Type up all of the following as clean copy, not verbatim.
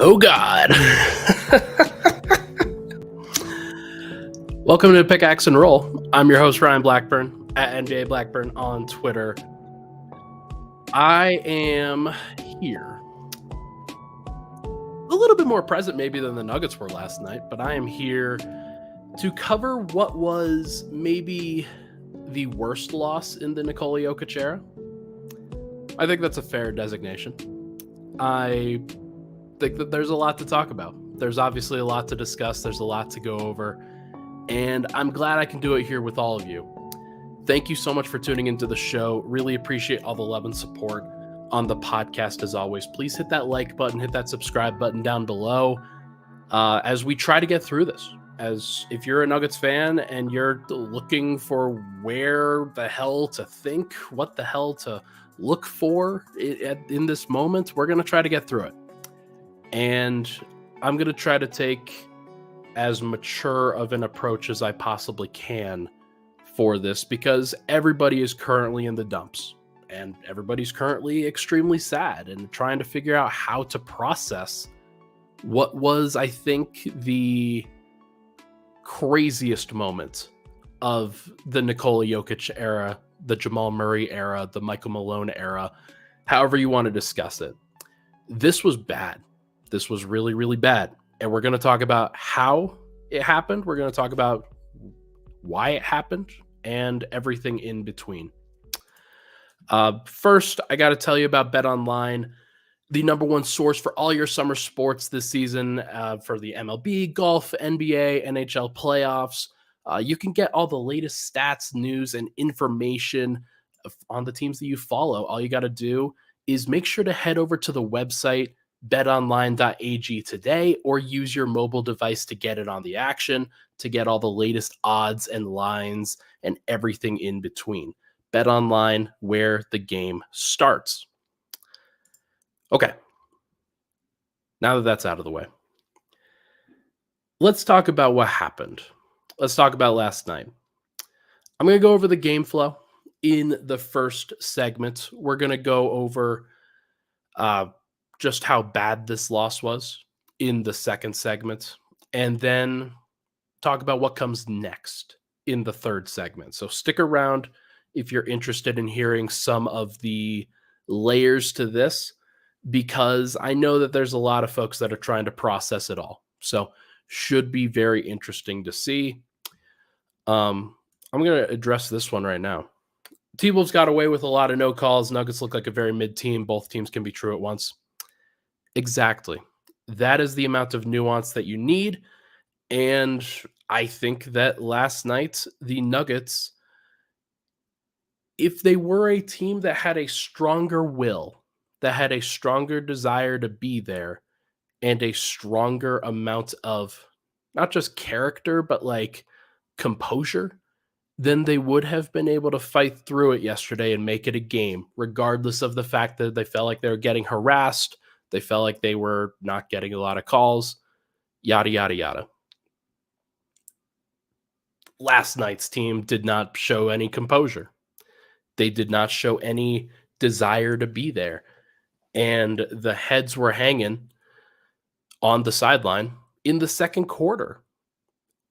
Oh, God. Welcome to Pickaxe and Roll. I'm your host, Ryan Blackburn, at NJ Blackburn on Twitter. I am here. A little bit more present maybe than the Nuggets were last night, but I am here to cover what was maybe the worst loss in the Nikola Jokic era. I think that's a fair designation. I think that there's a lot to talk about. There's obviously a lot to discuss. There's a lot to go over. And I'm glad I can do it here with all of you. Thank you so much for tuning into the show. Really appreciate all the love and support on the podcast as always. Please hit that like button, hit that subscribe button down below as we try to get through this. As if you're a Nuggets fan and you're looking for where the hell to think, what the hell to look for in this moment, we're going to try to get through it. And I'm going to try to take as mature of an approach as I possibly can for this, because everybody is currently in the dumps and everybody's currently extremely sad and trying to figure out how to process what was, I think, the craziest moment of the Nikola Jokic era, the Jamal Murray era, the Michael Malone era, however you want to discuss it. This was bad. This was really, really bad. And we're going to talk about how it happened. We're going to talk about why it happened and everything in between. First, I got to tell you about BetOnline, the number one source for all your summer sports this season for the MLB, golf, NBA, NHL playoffs. You can get all the latest stats, news, and information on the teams that you follow. All you got to do is make sure to head over to the website betonline.ag today, or use your mobile device to get it on the action, to get all the latest odds and lines and everything in between. BetOnline, where the game starts. Okay. Now that that's out of the way, let's talk about what happened. Let's talk about last night. I'm going to go over the game flow in the first segment. We're going to go over just how bad this loss was in the second segment, and then talk about what comes next in the third segment. So stick around if you're interested in hearing some of the layers to this, because I know that there's a lot of folks that are trying to process it all. So should be very interesting to see. I'm going to address this one right now. T-Wolves got away with a lot of no calls. Nuggets look like a very mid team. Both teams can be true at once. Exactly. That is the amount of nuance that you need. And I think that last night, the Nuggets, if they were a team that had a stronger will, that had a stronger desire to be there, and a stronger amount of not just character, but like composure, then they would have been able to fight through it yesterday and make it a game, regardless of the fact that they felt like they were getting harassed. They felt like they were not getting a lot of calls, yada, yada, yada. Last night's team did not show any composure. They did not show any desire to be there. And the heads were hanging on the sideline in the second quarter.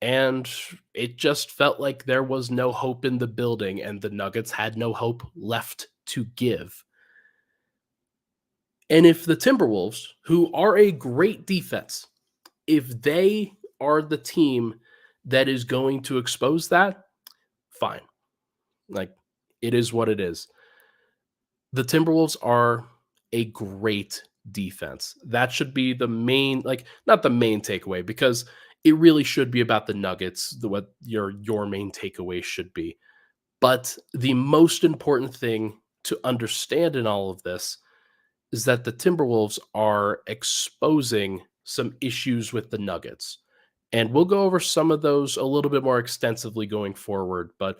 And it just felt like there was no hope in the building, and the Nuggets had no hope left to give. And if the Timberwolves, who are a great defense, if they are the team that is going to expose that, fine. Like, it is what it is. The Timberwolves are a great defense. That should be the main, like, not the main takeaway, because it really should be about the Nuggets, what your main takeaway should be. But the most important thing to understand in all of this is that the Timberwolves are exposing some issues with the Nuggets. And we'll go over some of those a little bit more extensively going forward, but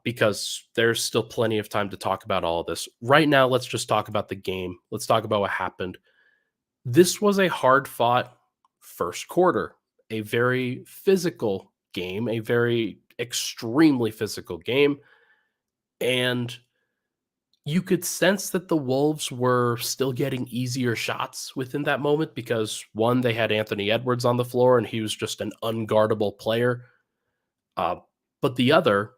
because there's still plenty of time to talk about all of this. Right now, let's just talk about the game. Let's talk about what happened. This was a hard-fought first quarter, a very physical game, a very extremely physical game. And you could sense that the Wolves were still getting easier shots within that moment because one, they had Anthony Edwards on the floor and he was just an unguardable player. Uh, but the other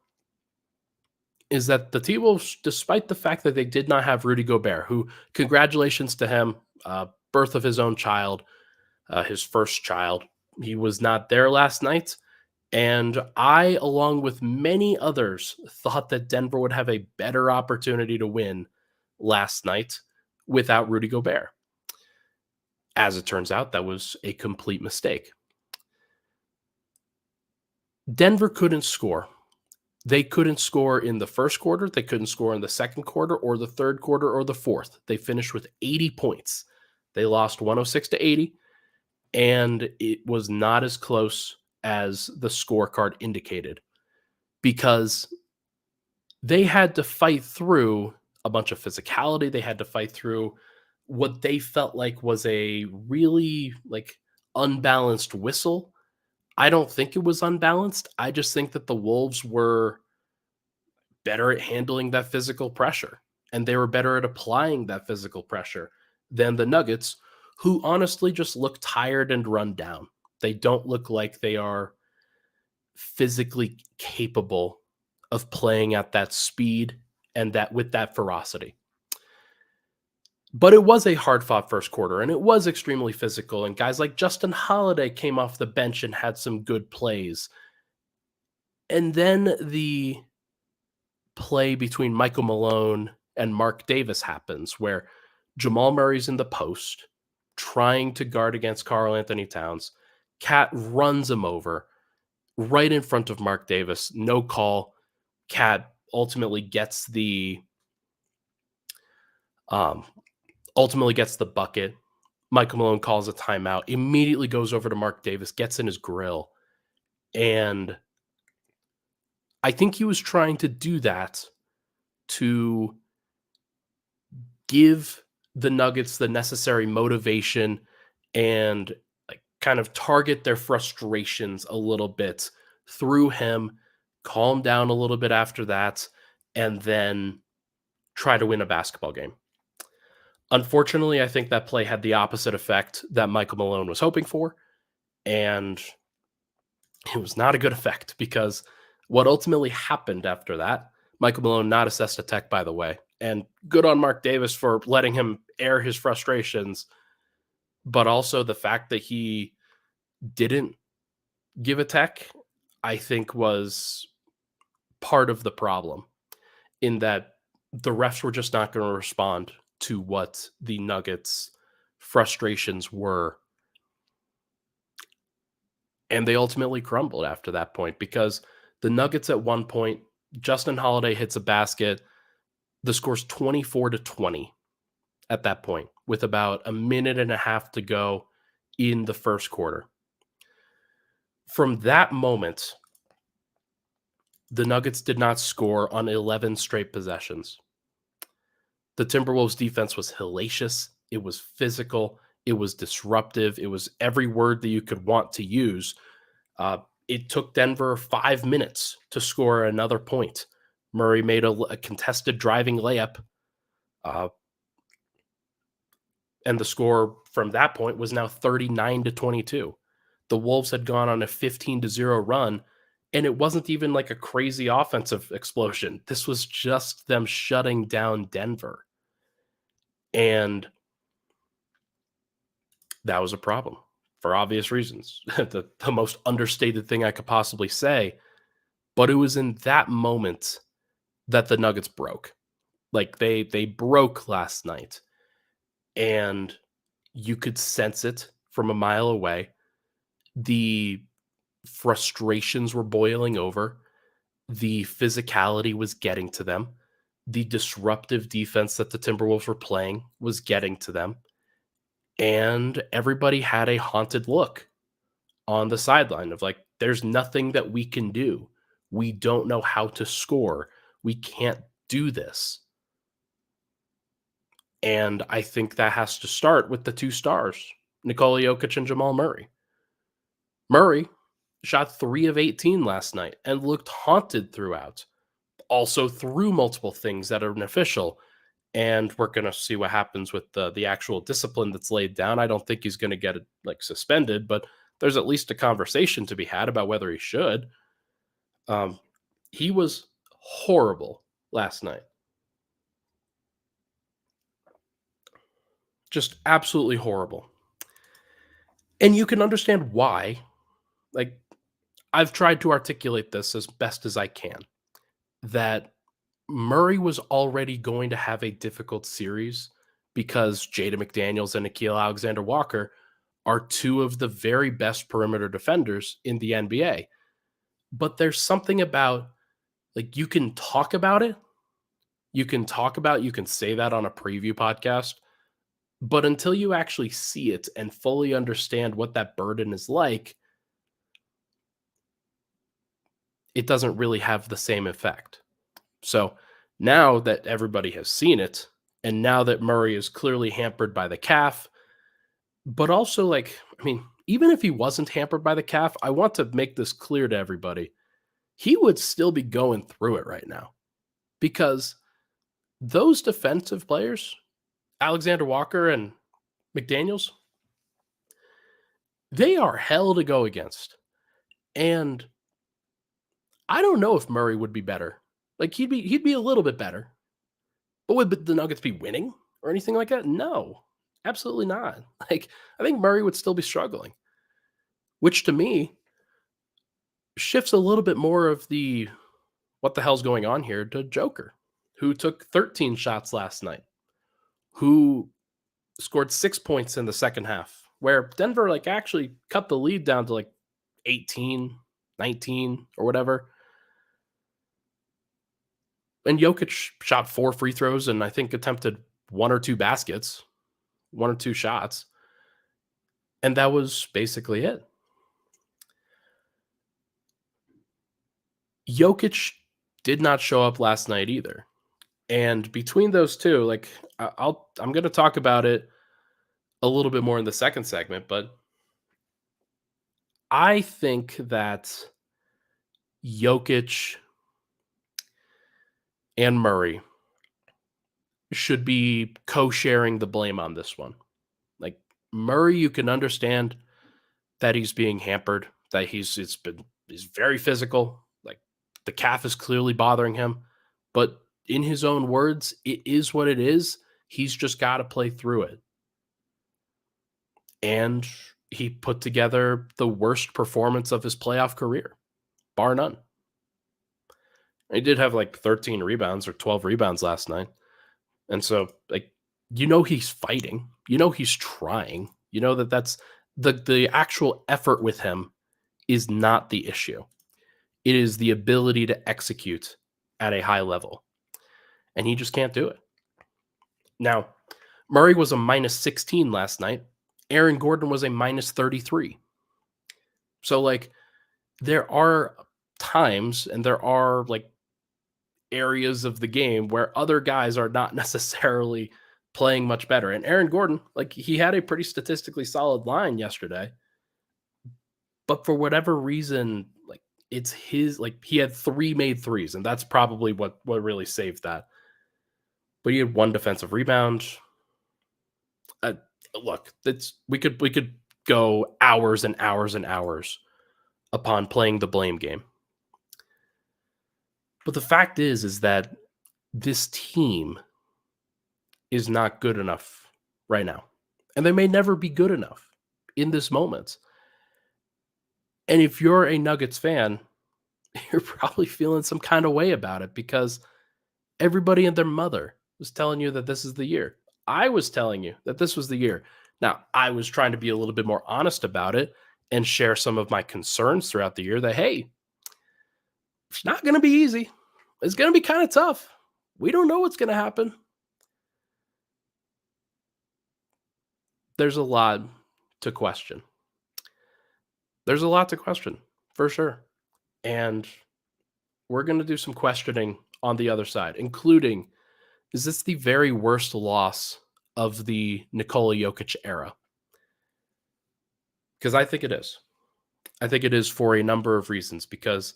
is that the T-Wolves, despite the fact that they did not have Rudy Gobert, who, congratulations to him, birth of his own child, his first child, he was not there last night. And I, along with many others, thought that Denver would have a better opportunity to win last night without Rudy Gobert. As it turns out, that was a complete mistake. Denver couldn't score. They couldn't score in the first quarter. They couldn't score in the second quarter or the third quarter or the fourth. They finished with 80 points. They lost 106 to 80, and it was not as close as the scorecard indicated because they had to fight through a bunch of physicality. They had to fight through what they felt like was a really unbalanced whistle. I don't think it was unbalanced. I just think that the Wolves were better at handling that physical pressure, and they were better at applying that physical pressure than the Nuggets, who honestly just look tired and run down. They don't look like they are physically capable of playing at that speed and that with that ferocity. But it was a hard-fought first quarter, and it was extremely physical, and guys like Justin Holiday came off the bench and had some good plays. And then the play between Michael Malone and Marc Davis happens, where Jamal Murray's in the post, trying to guard against Karl Anthony Towns. Cat runs him over right in front of Marc Davis. No call. Cat ultimately gets the bucket. Michael Malone calls a timeout, immediately goes over to Marc Davis, gets in his grill. And I think he was trying to do that to give the Nuggets the necessary motivation and kind of target their frustrations a little bit through him, calm down a little bit after that, and then try to win a basketball game. Unfortunately, I think that play had the opposite effect that Michael Malone was hoping for, and it was not a good effect because what ultimately happened after that, Michael Malone not assessed a tech, by the way, and good on Marc Davis for letting him air his frustrations, but also the fact that he didn't give a tech, I think was part of the problem in that the refs were just not going to respond to what the Nuggets' frustrations were. And they ultimately crumbled after that point because the Nuggets at one point, Justin Holiday hits a basket. The score's 24-20 at that point with about a minute and a half to go in the first quarter. From that moment, the Nuggets did not score on 11 straight possessions. The Timberwolves defense was hellacious. It was physical. It was disruptive. It was every word that you could want to use. It took Denver 5 minutes to score another point. Murray made a contested driving layup. And the score from that point was now 39-22. The Wolves had gone on a 15-0 run, and it wasn't even like a crazy offensive explosion. This was just them shutting down Denver. And that was a problem for obvious reasons. the most understated thing I could possibly say. But it was in that moment that the Nuggets broke. Like they broke last night. And you could sense it from a mile away. The frustrations were boiling over. The physicality was getting to them. The disruptive defense that the Timberwolves were playing was getting to them. And everybody had a haunted look on the sideline of like, there's nothing that we can do. We don't know how to score. We can't do this. And I think that has to start with the two stars, Nikola Jokic and Jamal Murray. Murray shot 3 of 18 last night and looked haunted throughout. Also threw multiple things that are unofficial. And we're going to see what happens with the actual discipline that's laid down. I don't think he's going to get it like suspended, but there's at least a conversation to be had about whether he should. He was horrible last night. Just absolutely horrible. And you can understand why. Like, I've tried to articulate this as best as I can, that Murray was already going to have a difficult series because Jada McDaniels and Nickeil Alexander-Walker are two of the very best perimeter defenders in the NBA. But there's something about, like, you can talk about it. You can say that on a preview podcast. But until you actually see it and fully understand what that burden is like, it doesn't really have the same effect. So now that everybody has seen it, and now that Murray is clearly hampered by the calf, but also, like, I mean, even if he wasn't hampered by the calf, I want to make this clear to everybody. He would still be going through it right now because those defensive players, Alexander Walker and McDaniels, they are hell to go against. And I don't know if Murray would be better. Like, he'd be a little bit better. But would the Nuggets be winning or anything like that? No, absolutely not. Like, I think Murray would still be struggling, which to me shifts a little bit more of the what the hell's going on here to Joker, who took 13 shots last night, who scored 6 points in the second half, where Denver like actually cut the lead down to like 18, 19 or whatever. And Jokic shot 4 free throws and I think attempted 1 or 2 baskets, 1 or 2 shots. And that was basically it. Jokic did not show up last night either. And between those two, like I'm going to talk about it a little bit more in the second segment, but I think that Jokic and Murray should be co-sharing the blame on this one. Like, Murray, you can understand that he's being hampered, that he's very physical. Like, the calf is clearly bothering him, but in his own words, it is what it is. He's just got to play through it. And he put together the worst performance of his playoff career, bar none. He did have like 13 rebounds or 12 rebounds last night. And so, like, he's fighting. He's trying. That's the actual effort with him is not the issue. It is the ability to execute at a high level. And he just can't do it. Now, Murray was a minus 16 last night. Aaron Gordon was a minus 33. So, like, there are times and there are, like, areas of the game where other guys are not necessarily playing much better. And Aaron Gordon, like, he had a pretty statistically solid line yesterday. But for whatever reason, like, it's his, like, he had 3 made threes, and that's probably what really saved that. But he had 1 defensive rebound. Look, we could go hours and hours and hours upon playing the blame game. But the fact is that this team is not good enough right now. And they may never be good enough in this moment. And if you're a Nuggets fan, you're probably feeling some kind of way about it because everybody and their mother was telling you that this is the year. I was telling you that this was the year. Now, I was trying to be a little bit more honest about it and share some of my concerns throughout the year that, hey, it's not going to be easy. It's going to be kind of tough. We don't know what's going to happen. There's a lot to question. There's a lot to question, for sure. And we're going to do some questioning on the other side, including, is this the very worst loss of the Nikola Jokic era? Because I think it is. I think it is for a number of reasons, because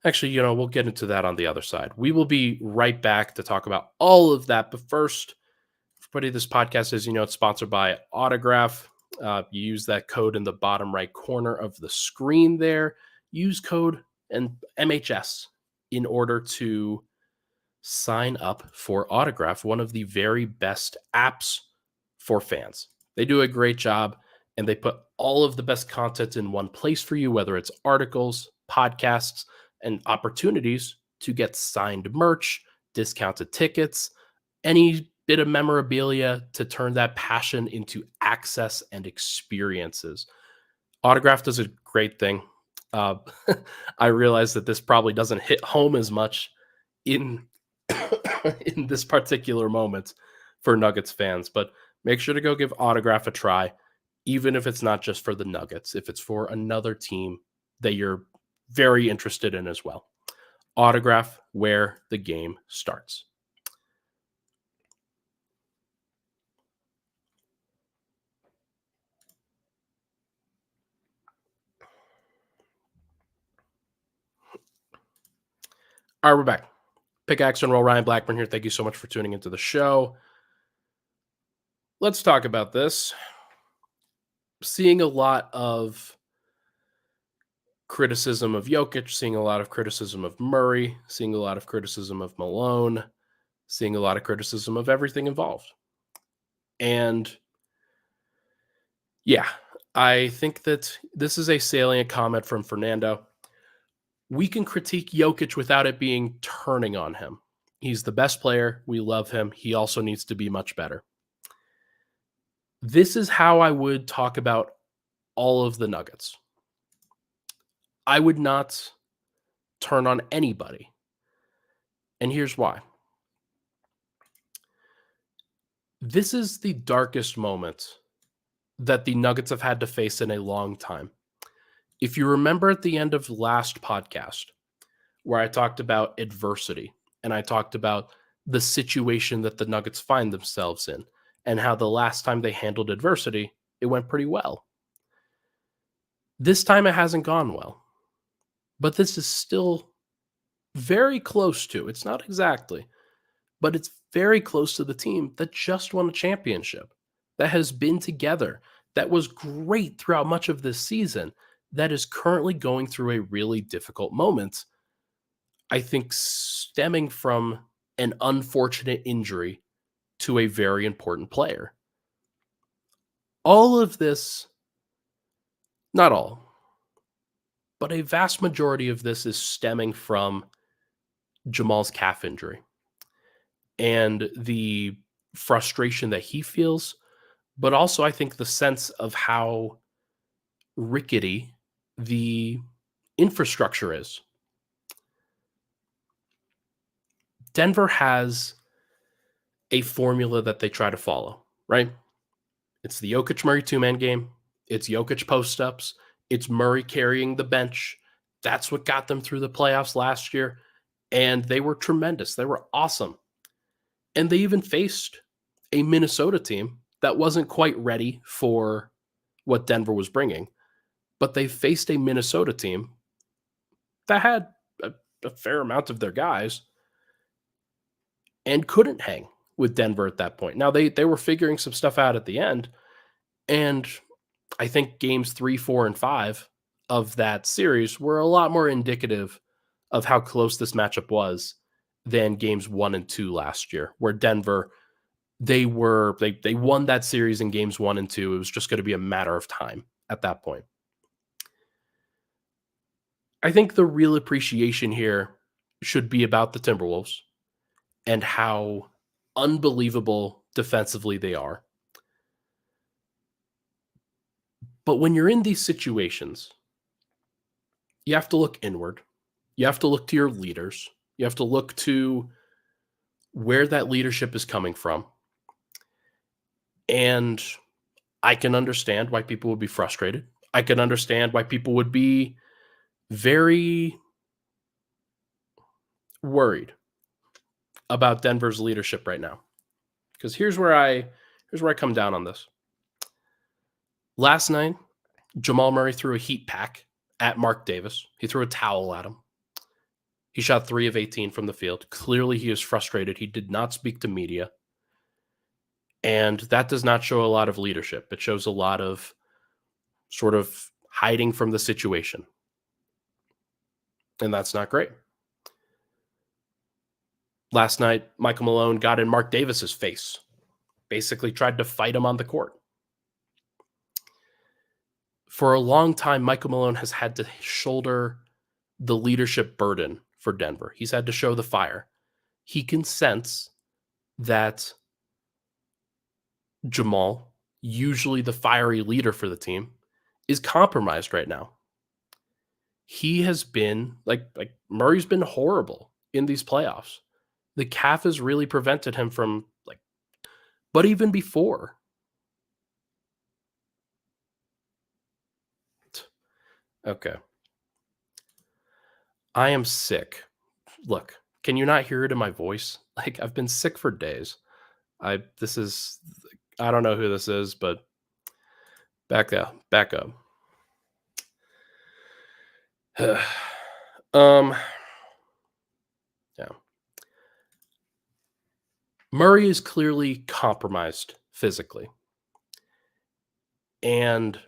Actually, we'll get into that on the other side. We will be right back to talk about all of that. But first, everybody, this podcast is, it's sponsored by Autograph. You use that code in the bottom right corner of the screen there. Use code and MHS in order to sign up for Autograph, one of the very best apps for fans. They do a great job and they put all of the best content in one place for you, whether it's articles, podcasts, and opportunities to get signed merch, discounted tickets, any bit of memorabilia to turn that passion into access and experiences. Autograph does a great thing. Uh, I realize that this probably doesn't hit home as much in in this particular moment for Nuggets fans, but make sure to go give Autograph a try, even if it's not just for the Nuggets, if it's for another team that you're very interested in as well. Autograph, where the game starts. All right, we're back. Pickaxe and Roll, Ryan Blackburn here. Thank you so much for tuning into the show. Let's talk about this. Seeing a lot of criticism of Jokic, seeing a lot of criticism of Murray, seeing a lot of criticism of Malone, seeing a lot of criticism of everything involved. And yeah, I think that this is a salient comment from Fernando. We can critique Jokic without it being turning on him. He's the best player. We love him. He also needs to be much better. This is how I would talk about all of the Nuggets. I would not turn on anybody. And here's why. This is the darkest moment that the Nuggets have had to face in a long time. If you remember at the end of last podcast, where I talked about adversity and I talked about the situation that the Nuggets find themselves in and how the last time they handled adversity, it went pretty well. This time it hasn't gone well, but this is still very close to, it's not exactly, but it's very close to the team that just won a championship, that has been together, that was great throughout much of this season, that is currently going through a really difficult moment. I think stemming from an unfortunate injury to a very important player. All of this, not all, but a vast majority of this is stemming from Jamal's calf injury and the frustration that he feels, but also I think the sense of how rickety the infrastructure is. Denver has a formula that they try to follow, right? It's the Jokic Murray two-man game. It's Jokic post-ups. It's Murray carrying the bench. That's what got them through the playoffs last year. And they were tremendous. They were awesome. And they even faced a Minnesota team that wasn't quite ready for what Denver was bringing. But they faced a Minnesota team that had a fair amount of their guys and couldn't hang with Denver at that point. Now, they were figuring some stuff out at the end. And I think games 3, 4, and 5 of that series were a lot more indicative of how close this matchup was than games 1 and 2 last year, where Denver, they won that series in games 1 and 2. It was just going to be a matter of time at that point. I think the real appreciation here should be about the Timberwolves and how unbelievable defensively they are. But when you're in these situations, you have to look inward. You have to look to your leaders. You have to look to where that leadership is coming from. And I can understand why people would be frustrated. I can understand why people would be very worried about Denver's leadership right now. Because here's where I come down on this. Last night, Jamal Murray threw a heat pack at Marc Davis. He threw a towel at him. He shot 3 of 18 from the field. Clearly, he is frustrated. He did not speak to media. And that does not show a lot of leadership. It shows a lot of sort of hiding from the situation. And that's not great. Last night, Michael Malone got in Marc Davis's face, basically tried to fight him on the court. For a long time, Michael Malone has had to shoulder the leadership burden for Denver. He's had to show the fire. He can sense that Jamal, usually the fiery leader for the team, is compromised right now. He has been like Murray's been horrible in these playoffs. The calf has really prevented him from but even before. Okay. I am sick. Look, can you not hear it in my voice? I've been sick for days. I don't know who this is, but back up. Back up. Yeah. Murray is clearly compromised physically. And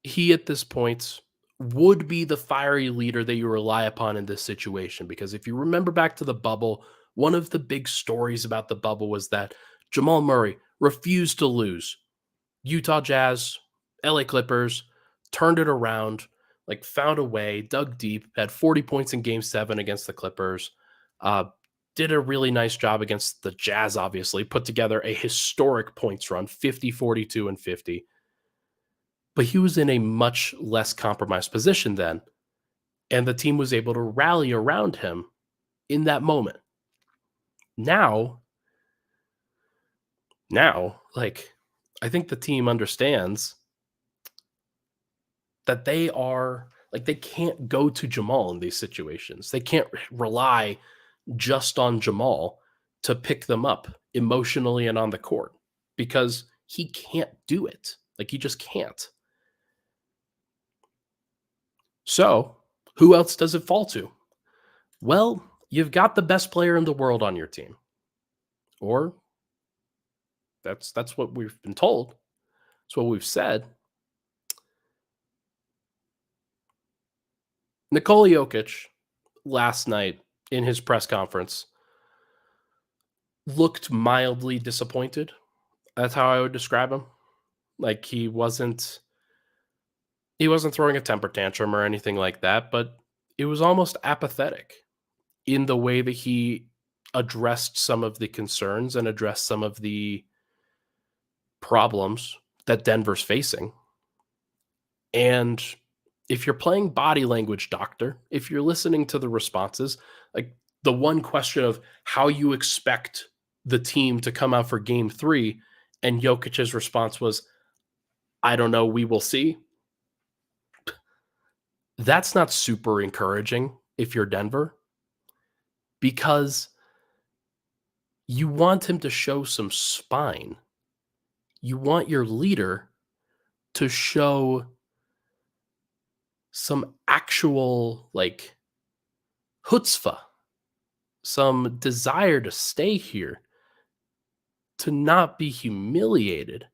he at this point would be the fiery leader that you rely upon in this situation. Because if you remember back to the bubble, one of the big stories about the bubble was that Jamal Murray refused to lose. Utah Jazz, LA Clippers turned it around, found a way, dug deep, had 40 points in game 7 against the Clippers. Did a really nice job against the Jazz, obviously, put together a historic points run, 50, 42, and 50. But he was in a much less compromised position then, and the team was able to rally around him in that moment. Now, I think the team understands that they can't go to Jamal in these situations. They can't rely just on Jamal to pick them up emotionally and on the court because he can't do it. He just can't. So, who else does it fall to? Well, you've got the best player in the world on your team. Or that's what we've been told. That's what we've said. Nikola Jokic last night in his press conference looked mildly disappointed. That's how I would describe him. He wasn't throwing a temper tantrum or anything like that, but it was almost apathetic in the way that he addressed some of the concerns and addressed some of the problems that Denver's facing. And if you're playing body language doctor, if you're listening to the responses, the one question of how you expect the team to come out for game 3, and Jokic's response was, I don't know, we will see. That's not super encouraging if you're Denver, because you want him to show some spine. You want your leader to show some actual chutzpah, some desire to stay here, to not be humiliated.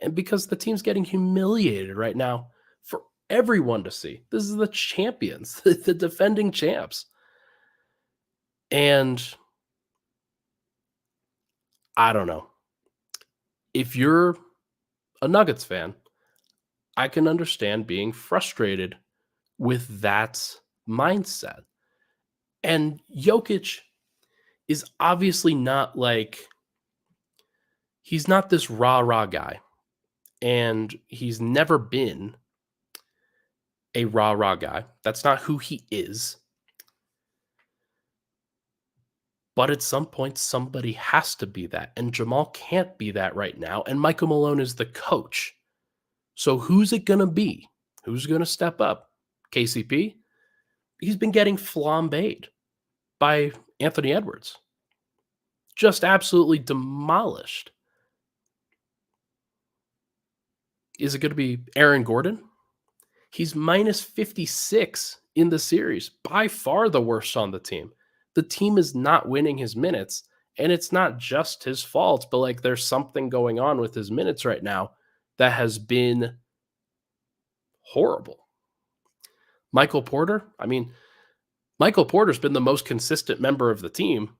And because the team's getting humiliated right now for everyone to see. This is the champions, the defending champs. And I don't know. If you're a Nuggets fan, I can understand being frustrated with that mindset. And Jokic is obviously not he's not this rah-rah guy. And he's never been a rah-rah guy. That's not who he is. But at some point, somebody has to be that. And Jamal can't be that right now. And Michael Malone is the coach. So who's it going to be? Who's going to step up? KCP? He's been getting flambéed by Anthony Edwards. Just absolutely demolished. Is it going to be Aaron Gordon? He's minus 56 in the series, by far the worst on the team. The team is not winning his minutes, and it's not just his fault, but like there's something going on with his minutes right now that has been horrible. Michael Porter, I mean, Michael Porter's been the most consistent member of the team.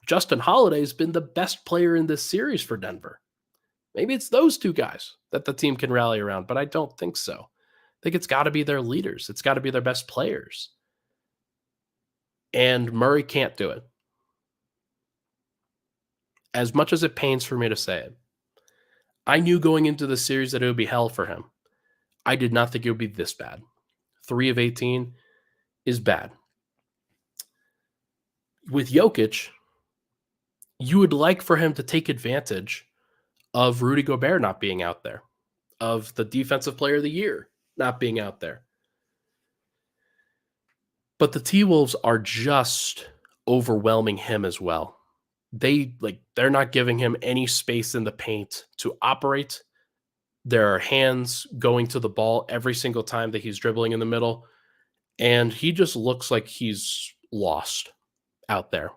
Justin Holiday's been the best player in this series for Denver. Maybe it's those two guys that the team can rally around, but I don't think so. I think it's got to be their leaders. It's got to be their best players. And Murray can't do it. As much as it pains for me to say it, I knew going into the series that it would be hell for him. I did not think it would be this bad. 3 of 18 is bad. With Jokic, you would like for him to take advantage of Rudy Gobert not being out there, of the defensive player of the year not being out there. But the T-Wolves are just overwhelming him as well. They're not giving him any space in the paint to operate. There are hands going to the ball every single time that he's dribbling in the middle, and he just looks like he's lost out there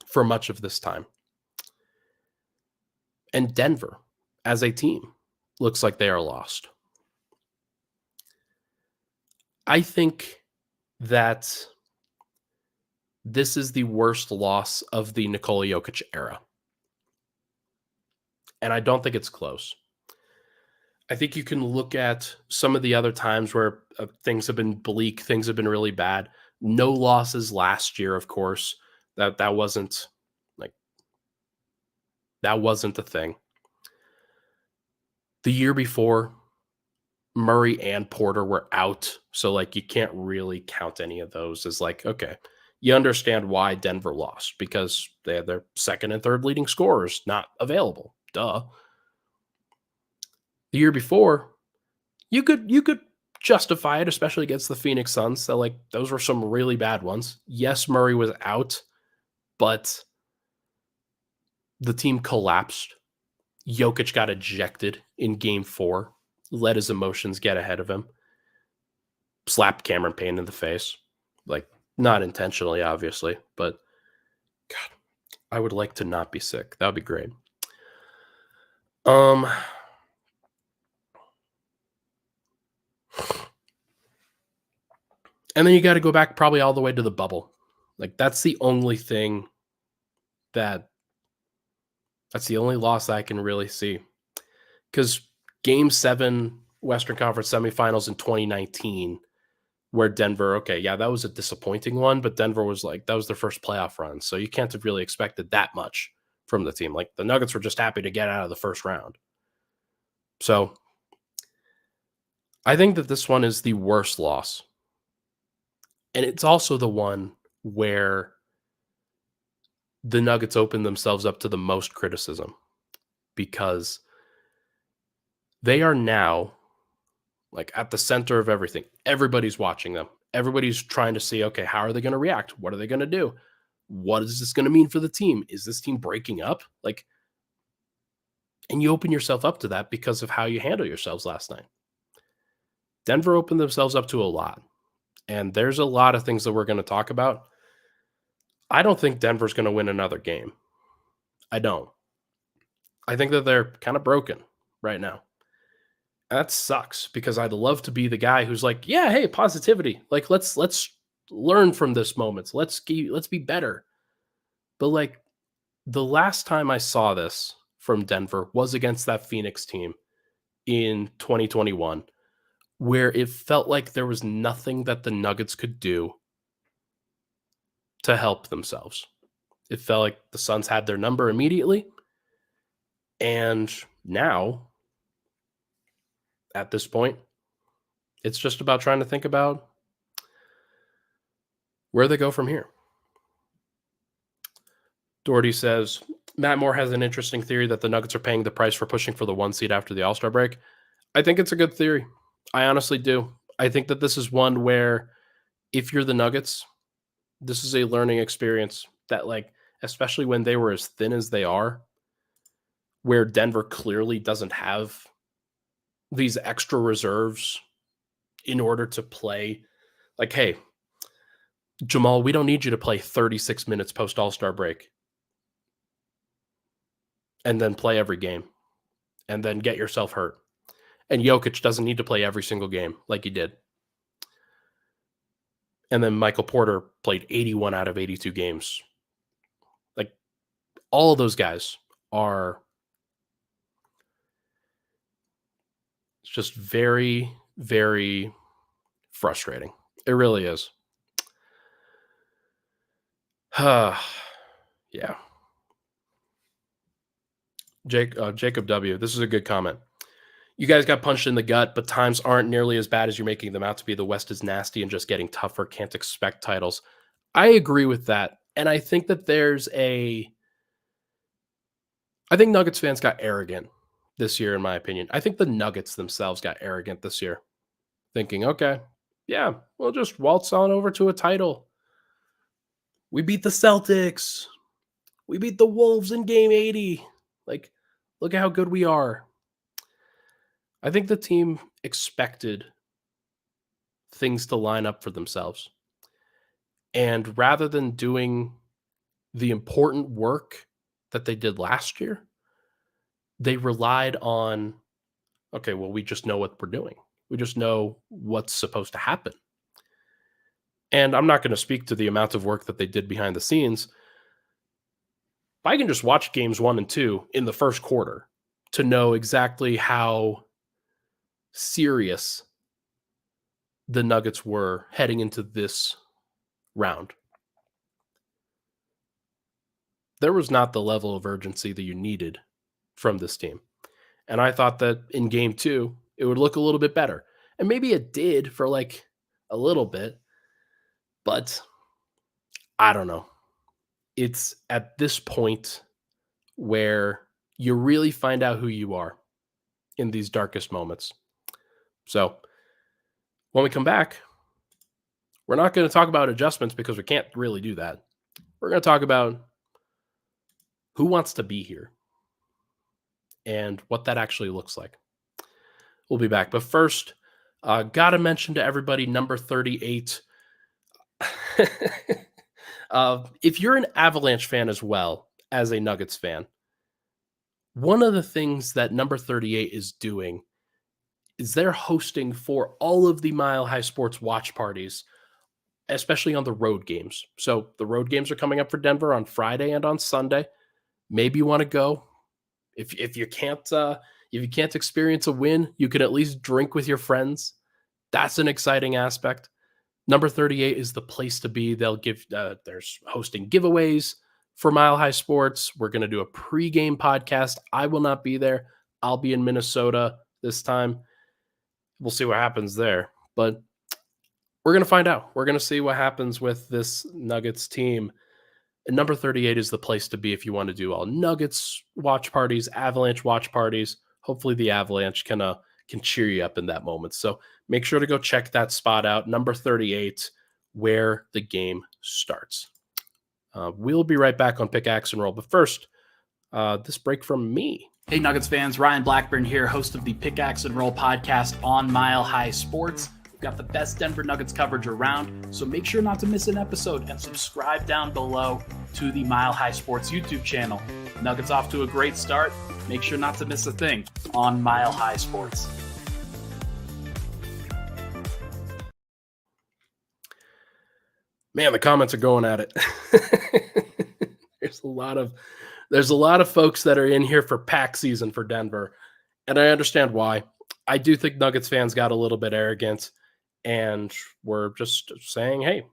for much of this time. And Denver, as a team, looks like they are lost. I think that this is the worst loss of the Nikola Jokic era. And I don't think it's close. I think you can look at some of the other times where things have been bleak, things have been really bad. No losses last year, of course. That wasn't the thing. The year before, Murray and Porter were out, so you can't really count any of those as okay, you understand why Denver lost because they had their second and third leading scorers not available. Duh. The year before, you could justify it, especially against the Phoenix Suns. So those were some really bad ones. Yes, Murray was out, but the team collapsed. Jokic got ejected in game 4, let his emotions get ahead of him, slapped Cameron Payne in the face. Not intentionally, obviously, but God, I would like to not be sick. That would be great. And then you got to go back probably all the way to the bubble. That's the only thing that's the only loss I can really see. Because Game 7 Western Conference semifinals in 2019, where Denver, that was a disappointing one, but Denver was that was their first playoff run. So you can't have really expected that much from the team. The Nuggets were just happy to get out of the first round. So I think that this one is the worst loss. And it's also the one where the Nuggets opened themselves up to the most criticism because they are now at the center of everything. Everybody's watching them. Everybody's trying to see, how are they going to react? What are they going to do? What is this going to mean for the team? Is this team breaking up? And you open yourself up to that because of how you handle yourselves last night. Denver opened themselves up to a lot. And there's a lot of things that we're going to talk about. I don't think Denver's going to win another game. I don't. I think that they're kind of broken right now. That sucks because I'd love to be the guy who's yeah, hey, positivity. Let's learn from this moment. Let's be better. But the last time I saw this from Denver was against that Phoenix team in 2021, where it felt like there was nothing that the Nuggets could do to help themselves. It felt like the Suns had their number immediately. And now, at this point, it's just about trying to think about where they go from here. Doherty says, Matt Moore has an interesting theory that the Nuggets are paying the price for pushing for the 1 seed after the All-Star break. I think it's a good theory. I honestly do. I think that this is one where if you're the Nuggets, this is a learning experience that especially when they were as thin as they are, where Denver clearly doesn't have these extra reserves in order to play Like, hey, Jamal, we don't need you to play 36 minutes post All-Star break and then play every game and then get yourself hurt. And Jokic doesn't need to play every single game like he did. And then Michael Porter played 81 out of 82 games. Like, all of those guys are just very, very frustrating. It really is. Yeah. Jacob W. This is a good comment. You guys got punched in the gut, but times aren't nearly as bad as you're making them out to be. The West is nasty and just getting tougher. Can't expect titles. I agree with that. And I think that I think Nuggets fans got arrogant this year, in my opinion. I think the Nuggets themselves got arrogant this year, thinking, okay, yeah, we'll just waltz on over to a title. We beat the Celtics. We beat the Wolves in game 80. Like, look at how good we are. I think the team expected things to line up for themselves. And rather than doing the important work that they did last year, they relied on, okay, well, we just know what we're doing. We just know what's supposed to happen. And I'm not going to speak to the amount of work that they did behind the scenes. I can just watch games 1 and 2 in the first quarter to know exactly how serious the Nuggets were heading into this round. There was not the level of urgency that you needed from this team. And I thought that in game 2, it would look a little bit better. And maybe it did for like a little bit, but I don't know. It's at this point where you really find out who you are in these darkest moments. So when we come back, we're not going to talk about adjustments because we can't really do that. We're going to talk about who wants to be here and what that actually looks like. We'll be back. But first, got to mention to everybody number 38. If you're an Avalanche fan as well as a Nuggets fan, one of the things that number 38 is doing is they're hosting for all of the Mile High Sports watch parties, especially on the road games. So the road games are coming up for Denver on Friday and on Sunday. Maybe you want to go. If you can't experience a win, you can at least drink with your friends. That's an exciting aspect. Number 38 is the place to be. They'll give there's hosting giveaways for Mile High Sports. We're going to do a pregame podcast. I will not be there. I'll be in Minnesota this time. We'll see what happens there. But we're going to find out. We're going to see what happens with this Nuggets team. And number 38 is the place to be if you want to do all Nuggets watch parties, Avalanche watch parties. Hopefully the Avalanche can cheer you up in that moment. So make sure to go check that spot out, number 38, where the game starts. We'll be right back on Pickaxe and Roll. But first, this break from me. Hey, Nuggets fans, Ryan Blackburn here, host of the Pickaxe and Roll podcast on Mile High Sports. We've got the best Denver Nuggets coverage around, so make sure not to miss an episode and subscribe down below to the Mile High Sports YouTube channel. Nuggets off to a great start. Make sure not to miss a thing on Mile High Sports. Man, the comments are going at it. There's a lot of folks that are in here for pack season for Denver, and I understand why. I do think Nuggets fans got a little bit arrogant, and we're just saying, hey,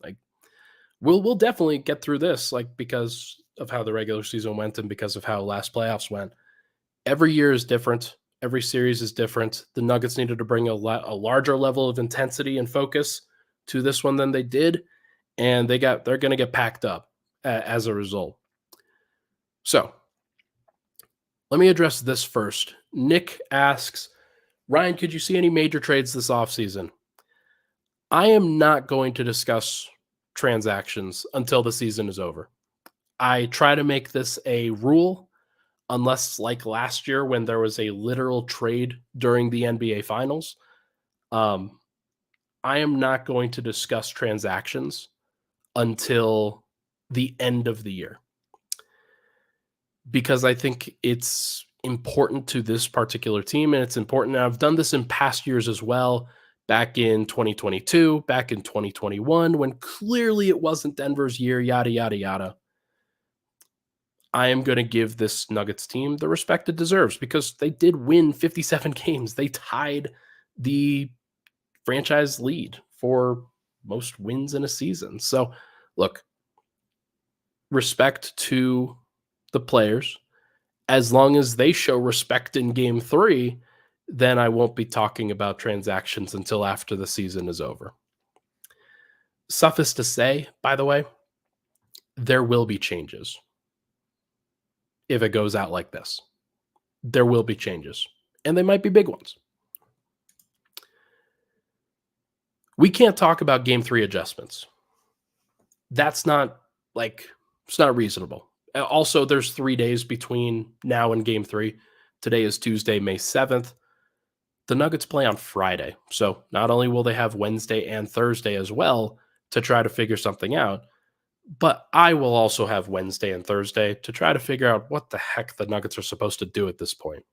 like we'll definitely get through this, like because of how the regular season went and because of how last playoffs went. Every year is different. Every series is different. The Nuggets needed to bring a larger level of intensity and focus to this one than they did, and they're going to get packed up as a result. So let me address this first. Nick asks, Ryan, could you see any major trades this offseason? I am not going to discuss transactions until the season is over. I try to make this a rule, unless like last year when there was a literal trade during the NBA Finals. I am not going to discuss transactions until the end of the year because I think it's important to this particular team and it's important. And I've done this in past years as well, back in 2022, back in 2021, when clearly it wasn't Denver's year, yada, yada, yada. I am going to give this Nuggets team the respect it deserves because they did win 57 games. They tied the franchise lead for most wins in a season. So, look, respect to the players. As long as they show respect in game 3, then I won't be talking about transactions until after the season is over. Suffice to say, by the way, there will be changes if it goes out like this. There will be changes, and they might be big ones. We can't talk about game 3 adjustments. That's not it's not reasonable. Also, there's 3 days between now and game 3. Today is Tuesday, May 7th. The Nuggets play on Friday. So not only will they have Wednesday and Thursday as well to try to figure something out, but I will also have Wednesday and Thursday to try to figure out what the heck the Nuggets are supposed to do at this point.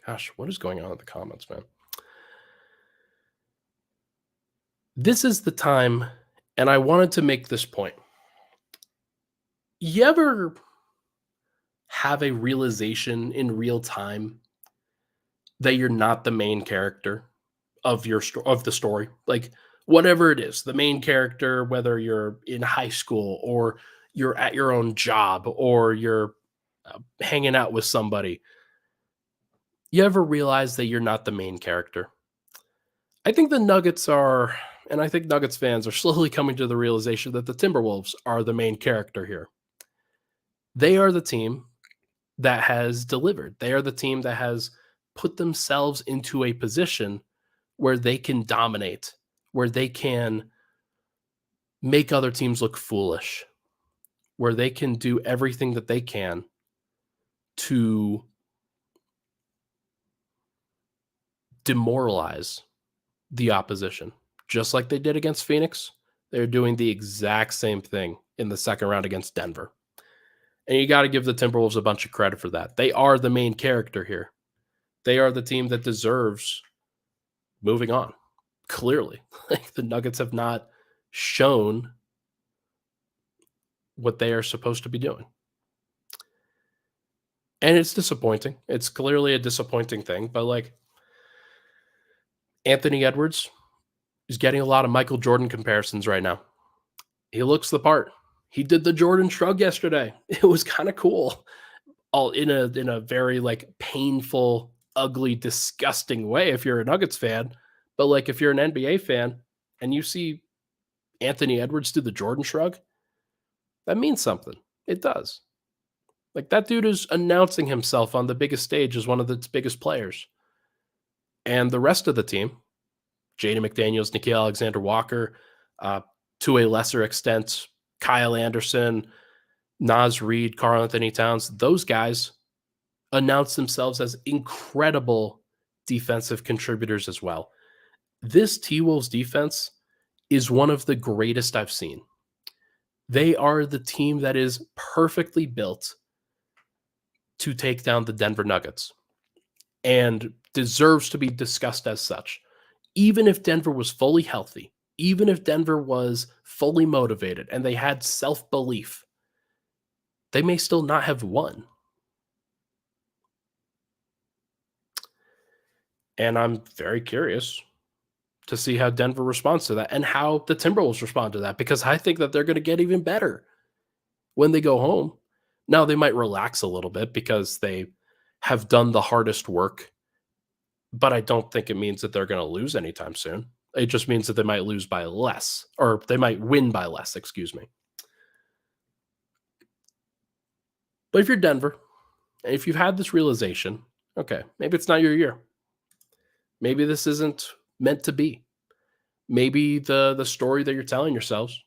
Gosh, what is going on in the comments, man? This is the time, and I wanted to make this point. You ever have a realization in real time that you're not the main character of the story? Like whatever it is, the main character, whether you're in high school or you're at your own job or you're hanging out with somebody. You ever realize that you're not the main character? I think the Nuggets are, and I think Nuggets fans are slowly coming to the realization that the Timberwolves are the main character here. They are the team that has delivered. They are the team that has put themselves into a position where they can dominate, where they can make other teams look foolish, where they can do everything that they can to demoralize the opposition. Just like they did against Phoenix, they're doing the exact same thing in the second round against Denver. And you got to give the Timberwolves a bunch of credit for that. They are the main character here. They are the team that deserves moving on. Clearly, like the Nuggets have not shown what they are supposed to be doing. And it's disappointing. It's clearly a disappointing thing, but like Anthony Edwards is getting a lot of Michael Jordan comparisons right now. He looks the part. He did the Jordan shrug yesterday. It was kind of cool. All in a very like painful, ugly, disgusting way if you're a Nuggets fan. But like if you're an NBA fan and you see Anthony Edwards do the Jordan shrug, that means something. It does. Like that dude is announcing himself on the biggest stage as one of its biggest players. And the rest of the team, Jaden McDaniels, Nickeil Alexander-Walker, to a lesser extent, Kyle Anderson, Naz Reid, Karl Anthony Towns, those guys announce themselves as incredible defensive contributors as well. This T-Wolves defense is one of the greatest I've seen. They are the team that is perfectly built to take down the Denver Nuggets and deserves to be discussed as such. Even if Denver was fully healthy, even if Denver was fully motivated and they had self-belief, they may still not have won. And I'm very curious to see how Denver responds to that and how the Timberwolves respond to that, because I think that they're going to get even better when they go home. Now, they might relax a little bit because they have done the hardest work, but I don't think it means that they're going to lose anytime soon. It just means that they might lose by less, or they might win by less, excuse me. But if you're Denver, and if you've had this realization, okay, maybe it's not your year. Maybe this isn't meant to be. Maybe the story that you're telling yourselves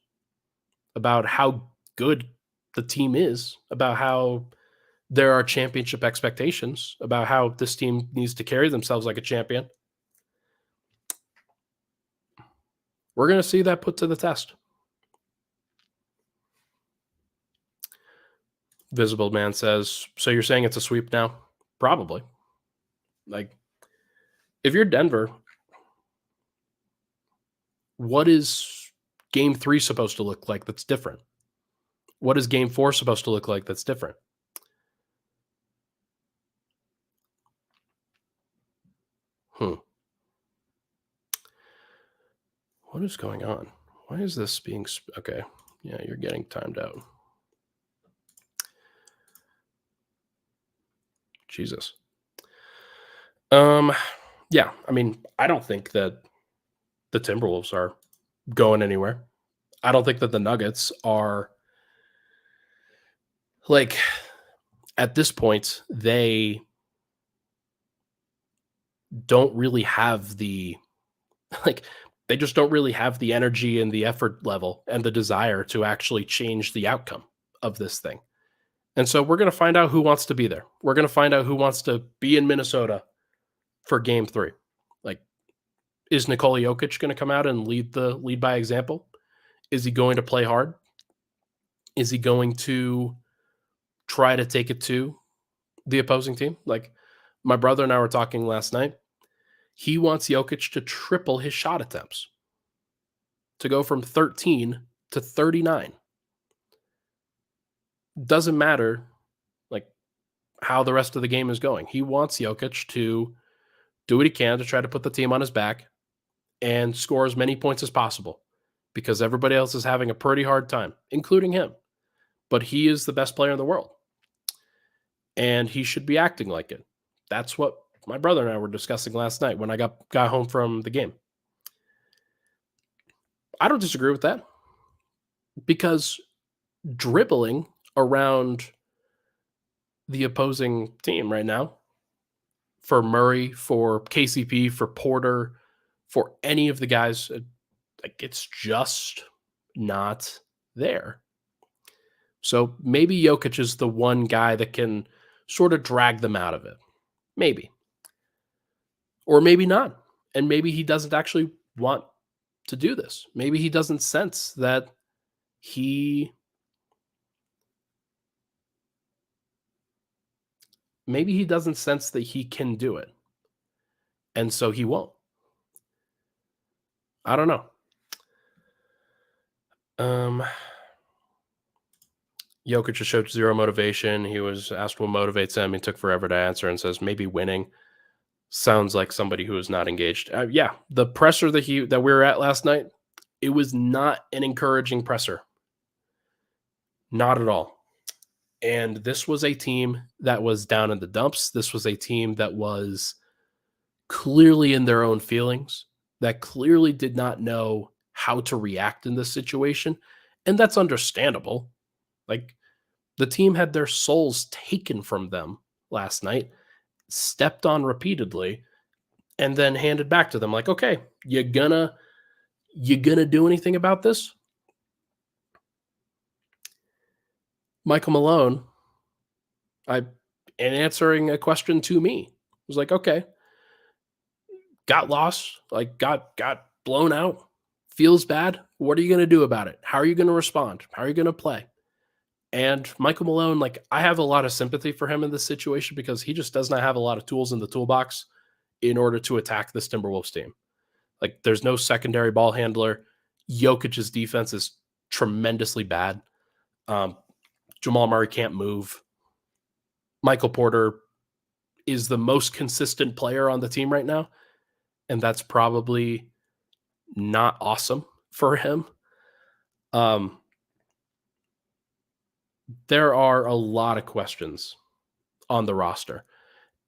about how good the team is, about how there are championship expectations about how this team needs to carry themselves like a champion. We're going to see that put to the test. Visible Man says, so you're saying it's a sweep now? Probably. Like, if you're Denver, what is game 3 supposed to look like that's different? What is game 4 supposed to look like that's different? What is going on? Why is this being... Okay. Yeah, you're getting timed out. Jesus. Yeah, I mean, I don't think that the Timberwolves are going anywhere. I don't think that the Nuggets are, like, at this point, they don't really have the, like, they just don't really have the energy and the effort level and the desire to actually change the outcome of this thing. And so we're going to find out who wants to be there. We're going to find out who wants to be in Minnesota for game 3. Like, is Nikola Jokic going to come out and lead by example? Is he going to play hard? Is he going to try to take it to the opposing team? Like, my brother and I were talking last night. He wants Jokic to triple his shot attempts, to go from 13 to 39. Doesn't matter, like, how the rest of the game is going. He wants Jokic to do what he can to try to put the team on his back and score as many points as possible, because everybody else is having a pretty hard time, including him. But he is the best player in the world, and he should be acting like it. That's what my brother and I were discussing last night when I got home from the game. I don't disagree with that, because dribbling around the opposing team right now, for Murray, for KCP, for Porter, for any of the guys, like, it's just not there. So maybe Jokic is the one guy that can sort of drag them out of it. Maybe. Or maybe not. And maybe he doesn't actually want to do this. Maybe he doesn't sense that he... Maybe he doesn't sense that he can do it. And so he won't. I don't know. Jokic just showed zero motivation. He was asked what motivates him. He took forever to answer and says maybe winning. Sounds like somebody who is not engaged. Yeah, the presser that we were at last night, it was not an encouraging presser. Not at all. And this was a team that was down in the dumps. This was a team that was clearly in their own feelings, that clearly did not know how to react in this situation. And that's understandable. Like, the team had their souls taken from them last night, stepped on repeatedly, and then handed back to them. Like, okay, you gonna do anything about this? Michael Malone, in answering a question to me, was like, okay, got lost, like got blown out, feels bad. What are you going to do about it? How are you going to respond? How are you going to play? And Michael Malone, like, I have a lot of sympathy for him in this situation, because he just does not have a lot of tools in the toolbox in order to attack this Timberwolves team. Like, there's no secondary ball handler. Jokic's defense is tremendously bad. Jamal Murray can't move. Michael Porter is the most consistent player on the team right now, and that's probably not awesome for him. There are a lot of questions on the roster,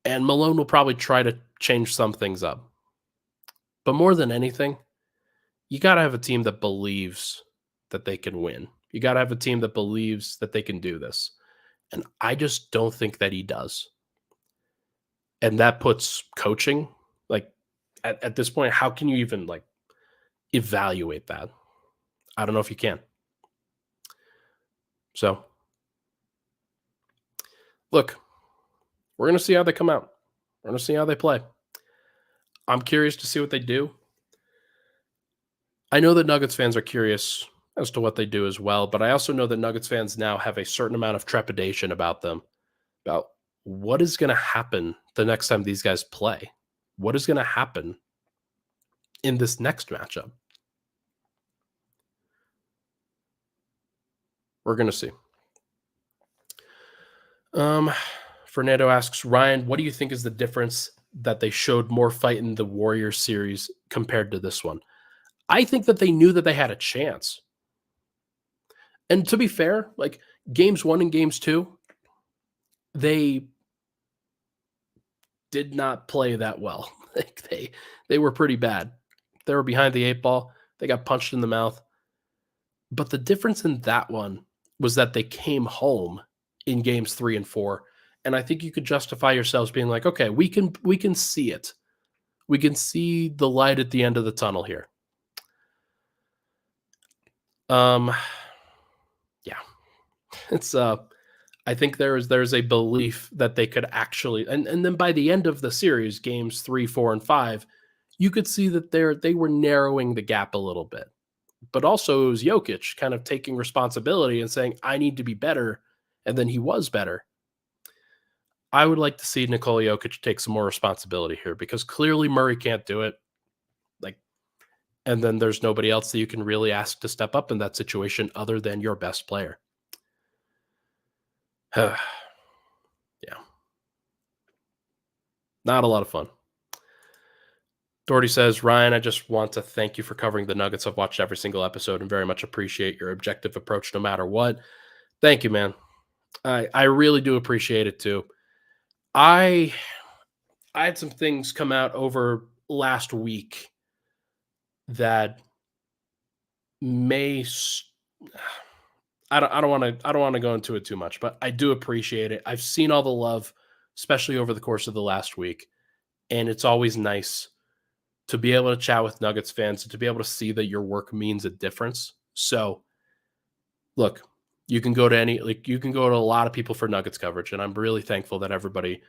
and Malone will probably try to change some things up. But more than anything, you got to have a team that believes that they can win. You got to have a team that believes that they can do this. And I just don't think that he does. And that puts coaching, like, at this point, how can you even, like, evaluate that? I don't know if you can. So look, we're going to see how they come out. We're going to see how they play. I'm curious to see what they do. I know that Nuggets fans are curious as to what they do as well, but I also know that Nuggets fans now have a certain amount of trepidation about them, about what is going to happen the next time these guys play. What is going to happen in this next matchup? We're going to see. Fernando asks, Ryan, what do you think is the difference that they showed more fight in the Warriors series compared to this one? I think that they knew that they had a chance. And to be fair, like games 1 and games 2, they did not play that well. Like they were pretty bad. They were behind the 8 ball. They got punched in the mouth. But the difference in that one was that they came home in games 3 and 4. And I think you could justify yourselves being like, okay, we can see it. We can see the light at the end of the tunnel here. Yeah. It's I think there's a belief that they could actually, and then by the end of the series, games 3, 4, and 5, you could see that they were narrowing the gap a little bit. But also it was Jokic kind of taking responsibility and saying, I need to be better. And then he was better. I would like to see Nikola Jokic take some more responsibility here because clearly Murray can't do it. Like, and then there's nobody else that you can really ask to step up in that situation other than your best player. Yeah. Not a lot of fun. Doherty says, Ryan, I just want to thank you for covering the Nuggets. I've watched every single episode and very much appreciate your objective approach no matter what. Thank you, man. I really do appreciate it too. I had some things come out over last week that may I don't want to go into it too much, but I do appreciate it. I've seen all the love, especially over the course of the last week, and it's always nice to be able to chat with Nuggets fans and to be able to see that your work means a difference. So, look, you can go to a lot of people for Nuggets coverage, and I'm really thankful that everybody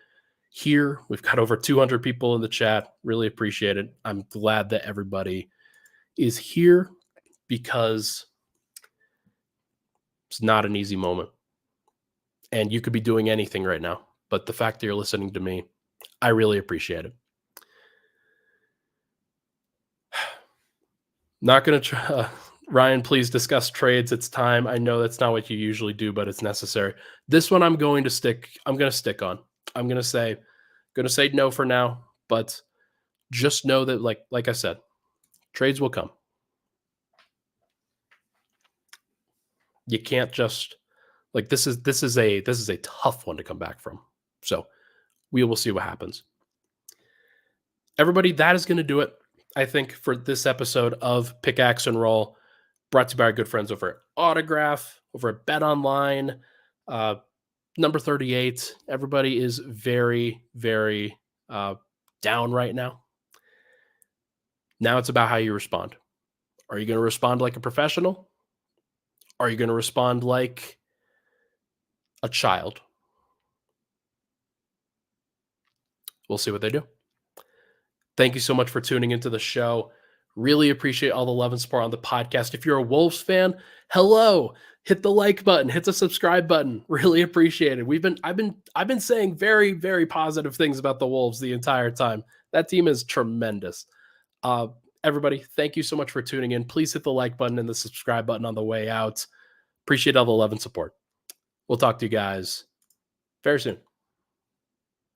here, we've got over 200 people in the chat. Really appreciate it. I'm glad that everybody is here because it's not an easy moment. And you could be doing anything right now, but the fact that you're listening to me, I really appreciate it. Not going to try. Ryan, please discuss trades. It's time. I know that's not what you usually do, but it's necessary. This one I'm going to stick on. I'm going to say no for now, but just know that like I said, trades will come. You can't just this is a tough one to come back from. So we will see what happens. Everybody, that is going to do it, I think, for this episode of Pickaxe and Roll, brought to you by our good friends over at Autograph, over at Bet Online, number 38. Everybody is very, very down right now. Now it's about how you respond. Are you going to respond like a professional? Are you going to respond like a child? We'll see what they do. Thank you so much for tuning into the show. Really appreciate all the love and support on the podcast. If you're a Wolves fan, hello. Hit the like button, hit the subscribe button. Really appreciate it. I've been saying very, very positive things about the Wolves the entire time. That team is tremendous. Everybody, thank you so much for tuning in. Please hit the like button and the subscribe button on the way out. Appreciate all the love and support. We'll talk to you guys very soon.